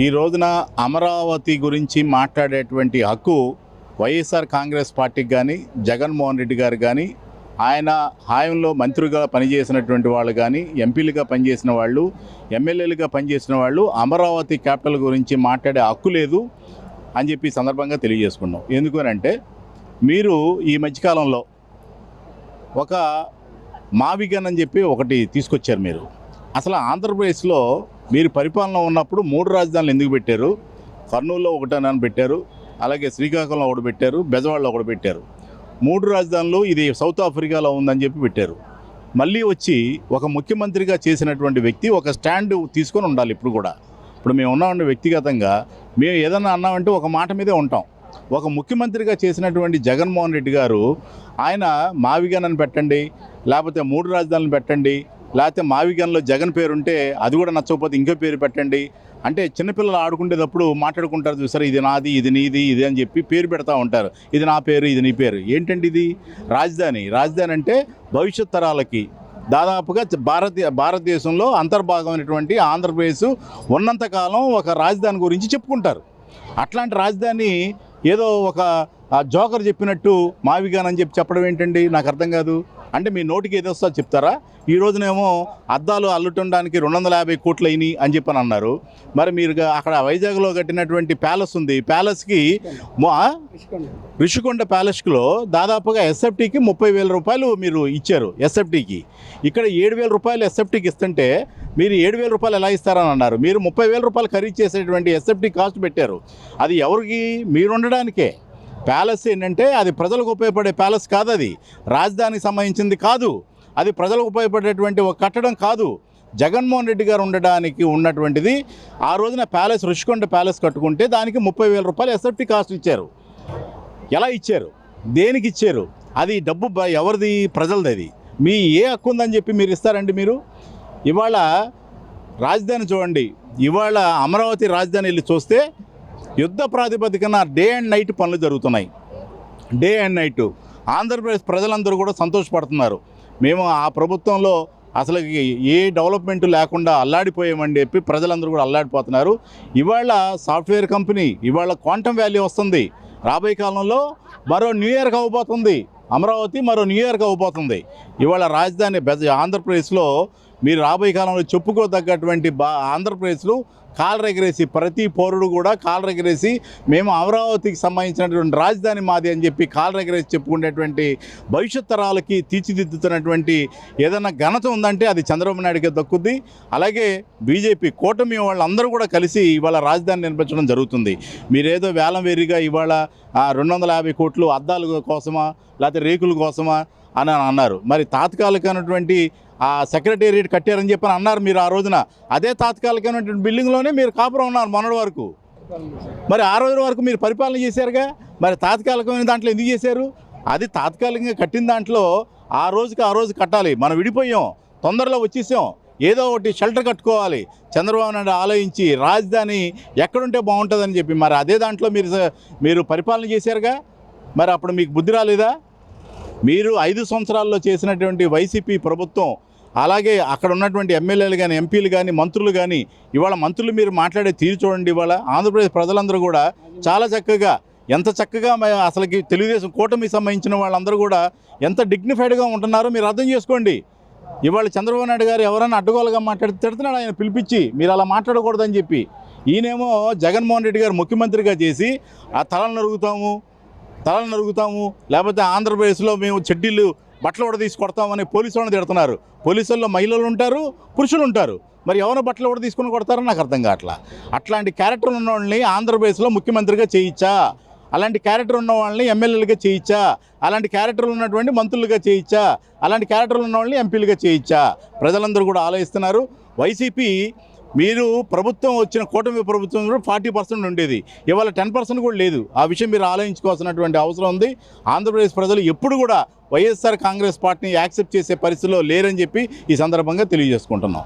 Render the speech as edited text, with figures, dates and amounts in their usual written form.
ఈ రోజున అమరావతి గురించి మాట్లాడేటువంటి హక్కు వైఎస్ఆర్ కాంగ్రెస్ పార్టీకి కానీ జగన్మోహన్ రెడ్డి గారు కానీ ఆయన హాయంలో మంత్రులుగా పనిచేసినటువంటి వాళ్ళు కానీ ఎంపీలుగా పనిచేసిన వాళ్ళు ఎమ్మెల్యేలుగా పనిచేసిన వాళ్ళు అమరావతి క్యాపిటల్ గురించి మాట్లాడే హక్కు లేదు అని చెప్పి సందర్భంగా తెలియజేసుకున్నాం. ఎందుకనంటే మీరు ఈ మధ్యకాలంలో ఒక మావిగన్ అని చెప్పి ఒకటి తీసుకొచ్చారు. మీరు అసలు ఆంధ్రప్రదేశ్లో మీరు పరిపాలన ఉన్నప్పుడు 3 రాజధానులు ఎందుకు పెట్టారు? కర్నూలులో ఒకటని పెట్టారు, అలాగే శ్రీకాకుళంలో ఒకటి పెట్టారు, బెజవాడలో ఒకటి పెట్టారు. 3 రాజధానులు ఇది సౌత్ ఆఫ్రికాలో ఉందని చెప్పి పెట్టారు. మళ్ళీ వచ్చి ఒక ముఖ్యమంత్రిగా చేసినటువంటి వ్యక్తి ఒక స్టాండ్ తీసుకొని ఉండాలి. ఇప్పుడు మేము ఉన్నామంటే వ్యక్తిగతంగా మేము ఏదన్నా అన్నామంటే ఒక మాట మీదే ఉంటాం. ఒక ముఖ్యమంత్రిగా చేసినటువంటి జగన్మోహన్ రెడ్డి గారు ఆయన మావిగన్ అని పెట్టండి, లేకపోతే 3 రాజధానులు పెట్టండి, లేకపోతే మావిగన్లో జగన్ పేరుంటే అది కూడా నచ్చకపోతే ఇంకో పేరు పెట్టండి అంటే చిన్నపిల్లలు ఆడుకునేటప్పుడు మాట్లాడుకుంటారు చూసారు, ఇది నాది, ఇది నీది, ఇది అని చెప్పి పేరు పెడతా ఉంటారు. ఇది నా పేరు, ఇది నీ పేరు. ఏంటండి ఇది? రాజధాని అంటే భవిష్యత్ తరాలకి దాదాపుగా భారతదేశంలో అంతర్భాగమైనటువంటి ఆంధ్రప్రదేశ్ ఉన్నంతకాలం ఒక రాజధాని గురించి చెప్పుకుంటారు. అట్లాంటి రాజధాని ఏదో ఒక జోకర్ చెప్పినట్టు మావిగాన్ అని చెప్పడం ఏంటండి? నాకు అర్థం కాదు. అంటే మీ నోటికి ఏదో వస్తుందో చెప్తారా? ఈ రోజునేమో అద్దాలు అల్లుతుండడానికి 250 కోట్లు అయినాయి అని చెప్పని అన్నారు. మరి మీరు అక్కడ వైజాగ్లో కట్టినటువంటి ప్యాలెస్ ఉంది, ప్యాలెస్కి రిషికొండ ప్యాలెస్లో దాదాపుగా ఎస్ఎఫ్టీకి 30,000 రూపాయలు మీరు ఇచ్చారు. ఎస్ఎఫ్టీకి ఇక్కడ 7,000 రూపాయలు ఎస్ఎఫ్టీకి ఇస్తుంటే మీరు 7,000 రూపాయలు ఎలా ఇస్తారని అన్నారు. మీరు 30,000 రూపాయలు ఖరీదు చేసేటువంటి ఎస్ఎఫ్టీ కాస్ట్ పెట్టారు. అది ఎవరికి? మీరు ఉండడానికే. ప్యాలెస్ ఏంటంటే అది ప్రజలకు ఉపయోగపడే ప్యాలెస్ కాదు, అది రాజధానికి సంబంధించింది కాదు, అది ప్రజలకు ఉపయోగపడేటువంటి ఒక కట్టడం కాదు. జగన్మోహన్ రెడ్డి గారు ఉండడానికి ఉన్నటువంటిది. ఆ రోజున ప్యాలెస్ రిషికొండ ప్యాలెస్ కట్టుకుంటే దానికి 30,000 రూపాయలు ఎస్ఎఫ్టీ కాస్ట్ ఇచ్చారు. ఎలా ఇచ్చారు? దేనికి ఇచ్చారు? అది డబ్బు ఎవరిది? ప్రజలది. అది మీ ఏ హక్కు ఉందని చెప్పి మీరు ఇస్తారండి? మీరు ఇవాళ రాజధాని చూడండి, ఇవాళ అమరావతి రాజధాని వెళ్ళి చూస్తే యుద్ధ ప్రాతిపదికన డే అండ్ నైట్ పనులు జరుగుతున్నాయి. డే అండ్ నైట్ ఆంధ్రప్రదేశ్ ప్రజలందరూ కూడా సంతోషపడుతున్నారు. మేము ఆ ప్రభుత్వంలో అసలు ఏ డెవలప్మెంట్ లేకుండా అల్లాడిపోయామని చెప్పి ప్రజలందరూ కూడా అల్లాడిపోతున్నారు. ఇవాళ సాఫ్ట్వేర్ కంపెనీ, ఇవాళ క్వాంటమ్ వ్యాలీ వస్తుంది. రాబోయే కాలంలో మరో న్యూ ఇయర్కి అవ్వబోతుంది అమరావతి, మరో న్యూ ఇయర్కి అవ్వబోతుంది. ఇవాళ రాజధాని ఆంధ్రప్రదేశ్లో మీరు రాబోయే కాలంలో చెప్పుకోదగ్గటువంటి ఆంధ్రప్రదేశ్లో కాలరెగరేసి ప్రతి పౌరుడు కూడా కాలరెగరేసి మేము అమరావతికి సంబంధించినటువంటి రాజధాని మాది అని చెప్పి కాలరెగరేసి చెప్పుకునేటువంటి భవిష్యత్ తరాలకి తీర్చిదిద్దుతున్నటువంటి ఏదైనా ఘనత ఉందంటే అది చంద్రబాబు నాయుడుకే దక్కుద్ది. అలాగే బీజేపీ కూటమి వాళ్ళందరూ కూడా కలిసి ఇవాళ రాజధాని నిర్మించడం జరుగుతుంది. మీరేదో వేలం వేరిగా ఇవాళ 250 కోట్లు అద్దాల కోసమా లేకపోతే రేకుల కోసమా అని అన్నారు. మరి తాత్కాలికమైనటువంటి ఆ సెక్రటేరియట్ కట్టారని చెప్పని అన్నారు మీరు ఆ రోజున. అదే తాత్కాలికమైనటువంటి బిల్డింగ్లోనే మీరు కాపురం ఉన్నారు మొన్నటి వరకు. మరి ఆ రోజు వరకు మీరు పరిపాలన చేశారుగా. మరి తాత్కాలికమైన దాంట్లో ఎందుకు చేశారు? అది తాత్కాలికంగా కట్టిన దాంట్లో ఆ రోజు కట్టాలి. మనం విడిపోయాం, తొందరలో వచ్చేసాం, ఏదో ఒకటి షెల్టర్ కట్టుకోవాలి. చంద్రబాబు నాయుడు ఆలోచించి రాజధాని ఎక్కడుంటే బాగుంటుందని చెప్పి మరి అదే దాంట్లో మీరు పరిపాలన చేశారుగా. మరి అప్పుడు మీకు బుద్ధి రాలేదా? మీరు 5 సంవత్సరాల్లో చేసినటువంటి వైసీపీ ప్రభుత్వం, అలాగే అక్కడ ఉన్నటువంటి ఎమ్మెల్యేలు కానీ ఎంపీలు కానీ మంత్రులు కానీ ఇవాళ మంత్రులు మీరు మాట్లాడే తీరు చూడండి. ఇవాళ ఆంధ్రప్రదేశ్ ప్రజలందరూ కూడా చాలా చక్కగా, ఎంత చక్కగా అసలుకి తెలుగుదేశం కూటమికి సంబంధించిన వాళ్ళందరూ కూడా ఎంత డిగ్నిఫైడ్గా ఉంటున్నారో మీరు అర్థం చేసుకోండి. ఇవాళ చంద్రబాబు నాయుడు గారు ఎవరైనా అడ్డగోలుగా మాట్లాడి తిడుతున్నాడు ఆయన పిలిపించి, మీరు అలా మాట్లాడకూడదని చెప్పి. ఈయనేమో జగన్మోహన్ రెడ్డి గారు ముఖ్యమంత్రిగా చేసి ఆ తలలు నరుగుతాము లేకపోతే ఆంధ్రప్రదేశ్లో మేము చెడ్డీలు బట్టలు కూడా తీసి కొడతామని పోలీసు వాళ్ళని తిడుతున్నారు. పోలీసుల్లో మహిళలు ఉంటారు, పురుషులు ఉంటారు. మరి ఎవరో బట్టలు కూడా తీసుకుని కొడతారో నాకు అర్థం కావట్లా. అట్లాంటి క్యారెక్టర్ ఉన్న వాళ్ళని ఆంధ్రప్రదేశ్లో ముఖ్యమంత్రిగా చేయించా? అలాంటి క్యారెక్టర్ ఉన్న వాళ్ళని ఎమ్మెల్యేలుగా చేయించా? అలాంటి క్యారెక్టర్లు ఉన్నటువంటి మంత్రులుగా చేయించా? అలాంటి క్యారెక్టర్లు ఉన్న వాళ్ళని ఎంపీలుగా చేయించా? ప్రజలందరూ కూడా ఆలోచిస్తున్నారు. వైసీపీ మీరు ప్రభుత్వం వచ్చిన కూటమి ప్రభుత్వం 40% ఉండేది, ఇవాళ 10% కూడా లేదు. ఆ విషయం మీరు ఆలోచించుకోవాల్సినటువంటి అవసరం ఉంది. ఆంధ్రప్రదేశ్ ప్రజలు ఎప్పుడు కూడా వైఎస్ఆర్ కాంగ్రెస్ పార్టీని యాక్సెప్ట్ చేసే పరిస్థితిలో లేరని చెప్పి ఈ సందర్భంగా తెలియజేసుకుంటున్నాం.